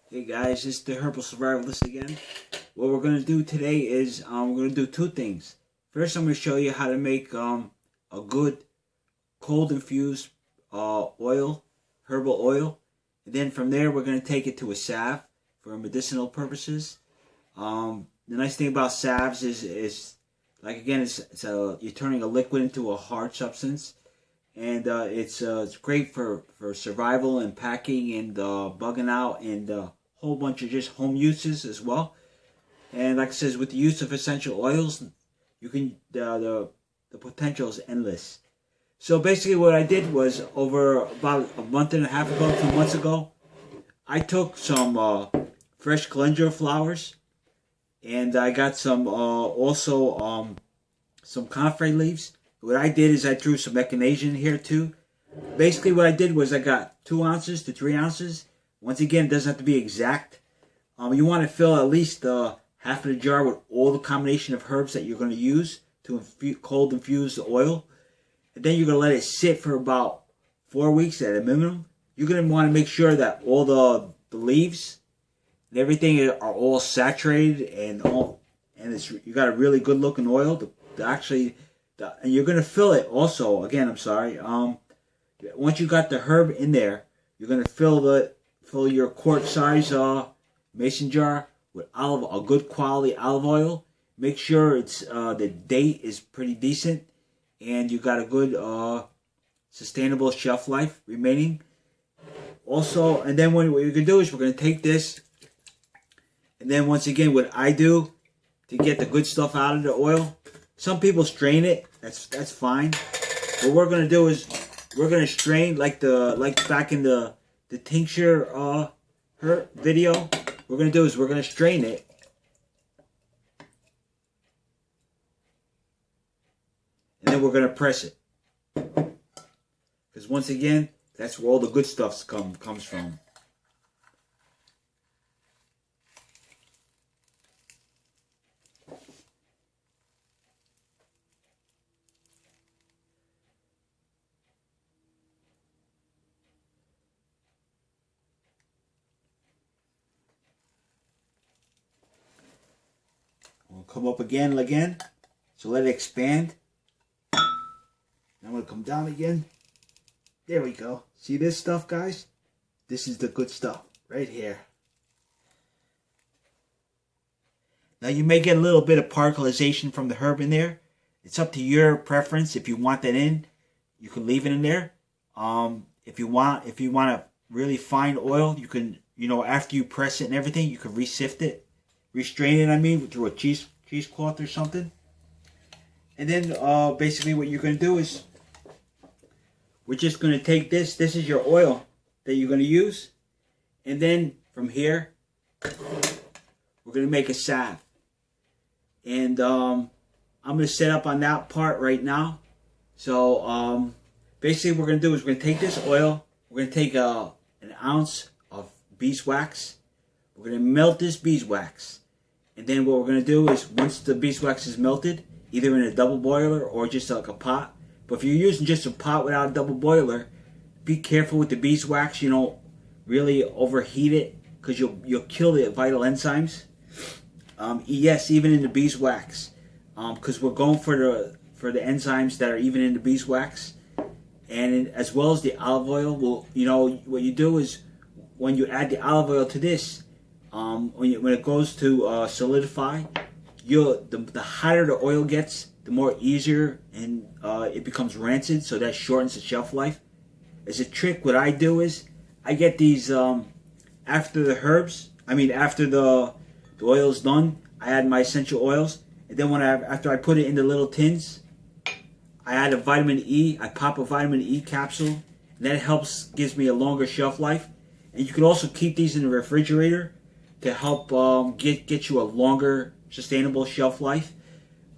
Hey guys, it's the Herbal Survivalist again. What we're going to do today is we're going to do two things. First, I'm going to show you how to make a good cold infused oil, herbal oil. And then from there, we're going to take it to a salve for medicinal purposes. The nice thing about salves is like again, you're turning a liquid into a hard substance. And it's great for survival and packing and bugging out and a whole bunch of just home uses as well. And like I says, with the use of essential oils, you can the potential is endless. So basically, what I did was over about a month and a half ago, 2 months ago, I took some fresh calendula flowers, and I got some also some comfrey leaves. What I did is I threw some echinacea in here too. Basically what I did was I got 2 ounces to 3 ounces. Once again, it doesn't have to be exact. You want to fill at least half of the jar with all the combination of herbs that you're going to use to cold infuse the oil. And then you're going to let it sit for about 4 weeks at a minimum. You're going to want to make sure that all the leaves and everything are all saturated and you got a really good looking oil to actually. And you're going to fill it also, again, I'm sorry, once you got the herb in there, you're going to fill your quart size mason jar with a good quality olive oil. Make sure it's the date is pretty decent and you got a good sustainable shelf life remaining. Also, and then what you're going to do is we're going to take this, and then once again, what I do to get the good stuff out of the oil, some people strain it. That's fine. What we're gonna do is we're gonna strain like back in the tincture her video. We're gonna do is we're gonna strain it, and then we're gonna press it. Because once again, that's where all the good stuff comes from. We'll come up again and again. So let it expand. I'm going to come down again. There we go. See this stuff, guys? This is the good stuff right here. Now you may get a little bit of particleization from the herb in there. It's up to your preference. If you want that in, you can leave it in there. If you want a really fine oil, you can, after you press it and everything, you can re-sift it. Restrain it, I mean, through a cheesecloth or something. And then basically what you're going to do is we're just going to take this. This is your oil that you're going to use. And then from here, we're going to make a salve. And I'm going to set up on that part right now. So basically what we're going to do is we're going to take this oil. We're going to take an ounce of beeswax. We're going to melt this beeswax. And then what we're going to do is, once the beeswax is melted, either in a double boiler or just like a pot. But if you're using just a pot without a double boiler, be careful with the beeswax. You don't really overheat it because you'll kill the vital enzymes. Yes, even in the beeswax, because we're going for the enzymes that are even in the beeswax, and as well as the olive oil. Well, what you do is when you add the olive oil to this. When it goes to solidify, the hotter the oil gets, the more easier and it becomes rancid, so that shortens the shelf life. As a trick, what I do is I get these after the oil's done, I add my essential oils, and then after I put it in the little tins, I add a vitamin E. I pop a vitamin E capsule, and that gives me a longer shelf life. And you can also keep these in the refrigerator to help get you a longer sustainable shelf life.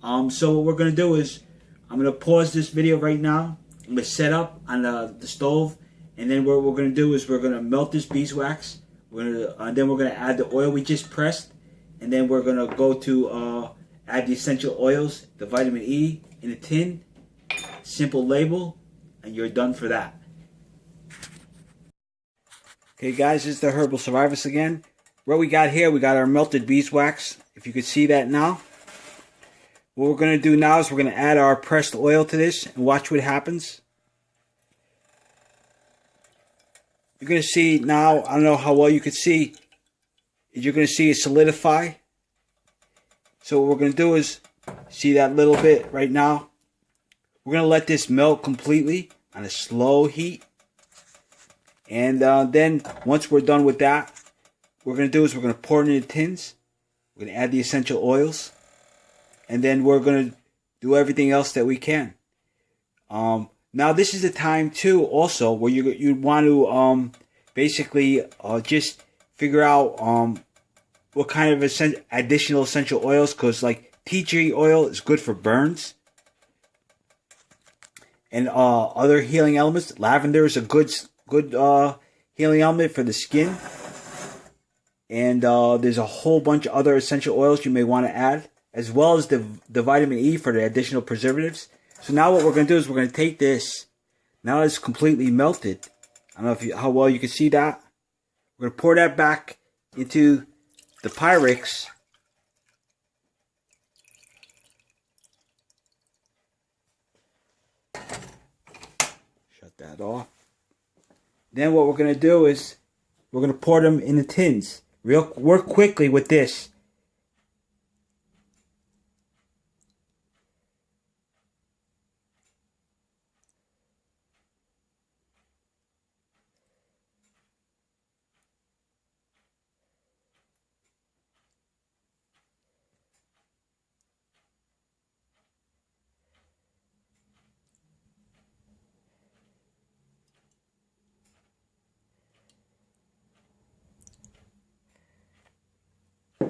So what we're going to do is I'm going to pause this video right now. I'm going to set up on the stove, and then what we're going to do is we're going to melt this beeswax. And then we're going to add the oil we just pressed, and then we're going to go to add the essential oils, the vitamin E in a tin, simple label, and you're done for that. Okay guys, it's the Herbal Survivalist again. what we got here, we got our melted beeswax. If you could see that now. What we're going to do now is we're going to add our pressed oil to this and watch what happens. You're going to see now, I don't know how well you can see, you're going to see it solidify. So what we're going to do is, see that little bit right now? We're going to let this melt completely on a slow heat. And then once we're done with that, what we're going to do is we're going to pour it into tins. We're going to add the essential oils. And then we're going to do everything else that we can. Now this is the time too also where you want to basically just figure out what kind of additional essential oils, because like tea tree oil is good for burns and other healing elements. Lavender is a good healing element for the skin, and there's a whole bunch of other essential oils you may want to add, as well as the vitamin E for the additional preservatives. So now what we're going to do is we're going to take this, now it's completely melted. I don't know how well you can see that. We're going to pour that back into the Pyrex. Shut that off. Then what we're going to do is we're going to pour them in the tins. Work quickly with this.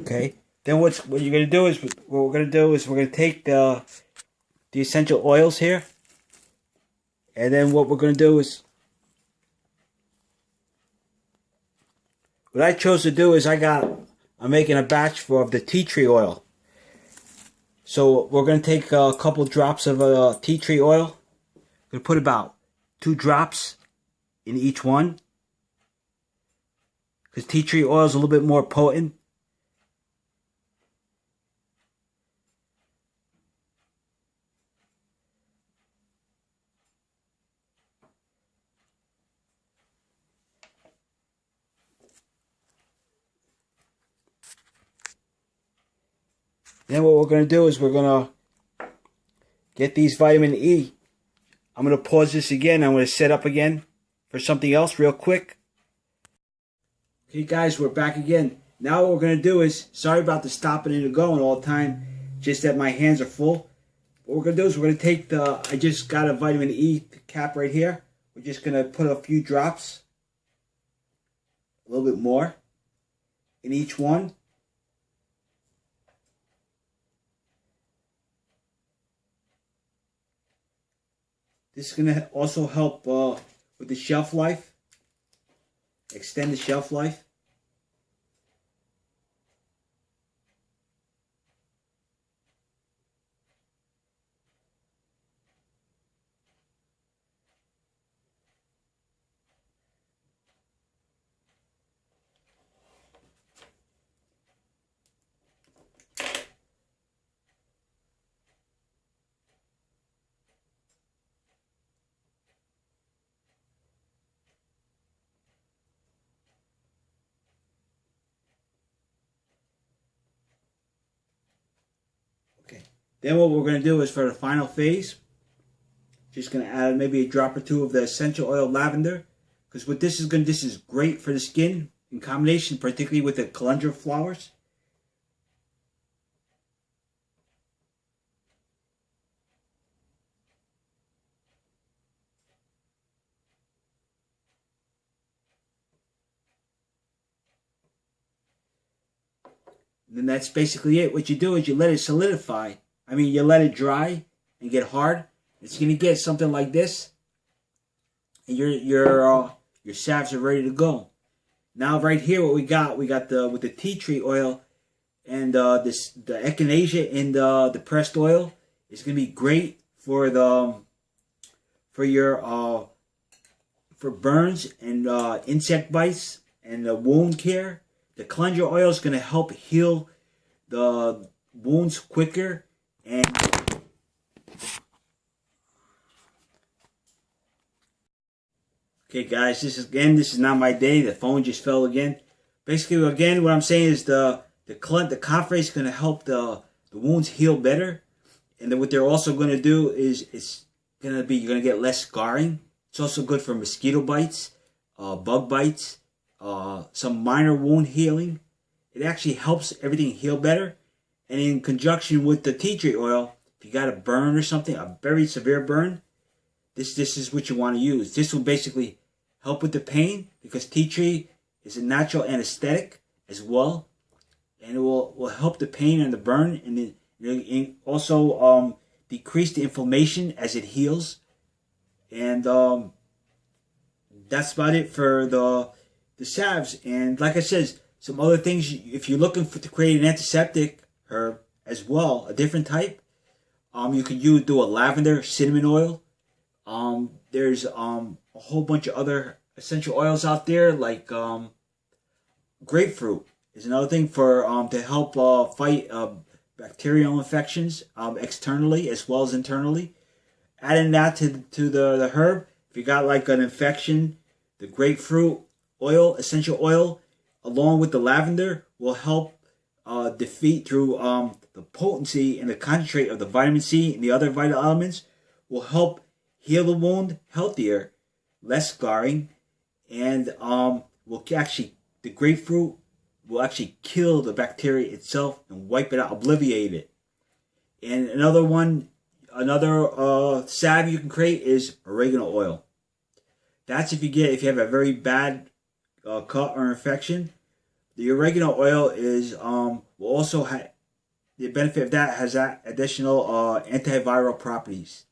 Okay. Then what you're gonna do is we're gonna take the essential oils here, and then what we're gonna do is what I chose to do is I'm making a batch of the tea tree oil. So we're gonna take a couple drops of tea tree oil. We're gonna put about 2 drops in each one, because tea tree oil is a little bit more potent. Then what we're going to do is we're going to get these vitamin E. I'm going to pause this again. I'm going to set up again for something else real quick. Okay guys, we're back again. Now what we're going to do is, sorry about the stopping and the going all the time, just that my hands are full. What we're going to do is we're going to take I just got a vitamin E cap right here. We're just going to put a few drops, a little bit more in each one. This is going to also help with the shelf life, extend the shelf life. Okay. Then what we're going to do is for the final phase, just going to add maybe a drop or two of the essential oil lavender, because what this is great for the skin in combination, particularly with the calendula flowers. Then that's basically it. What you do is you let it solidify. I mean, you let it dry and get hard. It's gonna get something like this, and your salves are ready to go. Now, right here, what we got with the tea tree oil and the echinacea in the pressed oil is gonna be great for for burns and insect bites and wound care. the calendula oil is going to help heal the wounds quicker. And okay, guys, this is not my day. The phone just fell again. Basically, again, what I'm saying is the comfrey is going to help the wounds heal better. And then what they're also going to do is you're going to get less scarring. It's also good for mosquito bites, bug bites, some minor wound healing. It actually helps everything heal better. And in conjunction with the tea tree oil, if you got a burn or something, a very severe burn, this is what you want to use. This will basically help with the pain, because tea tree is a natural anesthetic as well, and it will help the pain and the burn, and it also decrease the inflammation as it heals. And that's about it for the salves. And like I said, some other things, if you're looking to create an antiseptic herb as well, a different type, you can do a lavender cinnamon oil. There's a whole bunch of other essential oils out there, like grapefruit is another thing for to help fight bacterial infections externally as well as internally. Adding that to the herb, if you got like an infection, the grapefruit oil, essential oil, along with the lavender, will help defeat through the potency and the concentrate of the vitamin C and the other vital elements, will help heal the wound healthier, less scarring, and the grapefruit will actually kill the bacteria itself and wipe it out, obliterate it. And another salve you can create is oregano oil. That's if you have a very bad cut or infection. The oregano oil is will also have the benefit of that, has that additional antiviral properties,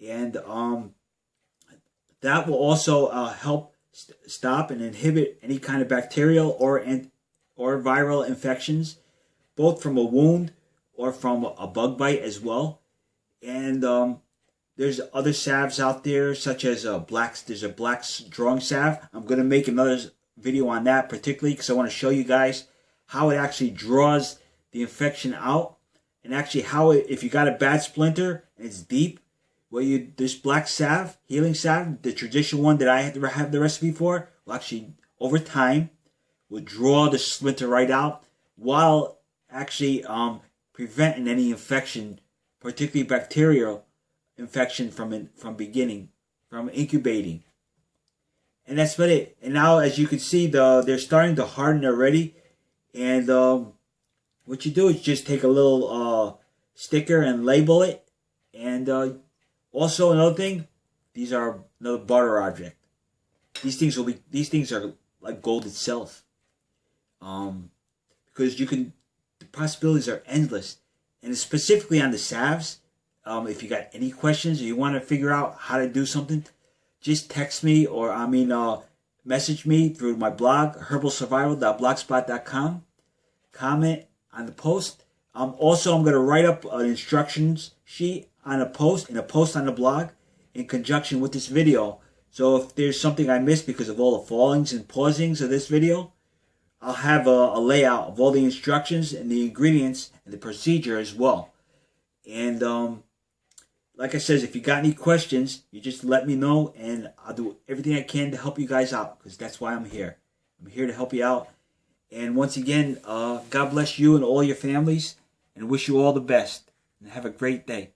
and that will also help stop and inhibit any kind of bacterial or viral infections, both from a wound or from a bug bite as well. And there's other salves out there, such as there's a black drawing salve. I'm going to make another video on that particularly, because I want to show you guys how it actually draws the infection out, and actually how if you got a bad splinter and it's deep, this black salve, healing salve, the traditional one that I have the recipe for, will actually over time will draw the splinter right out, while actually preventing any infection, particularly bacterial infection from incubating. And that's about it. And now, as you can see, they're starting to harden already. And what you do is just take a little sticker and label it. And also another thing, these are another barter object. These things are like gold itself. Because the possibilities are endless. And specifically on the salves, if you got any questions or you want to figure out how to do something, just text me or message me through my blog, herbalsurvival.blogspot.com. Comment on the post. Also, I'm going to write up an instructions sheet on a post on the blog in conjunction with this video. So if there's something I missed because of all the fallings and pausings of this video, I'll have a layout of all the instructions and the ingredients and the procedure as well. And like I said, if you got any questions, you just let me know, and I'll do everything I can to help you guys out, because that's why I'm here. I'm here to help you out. And once again, God bless you and all your families, and wish you all the best. And have a great day.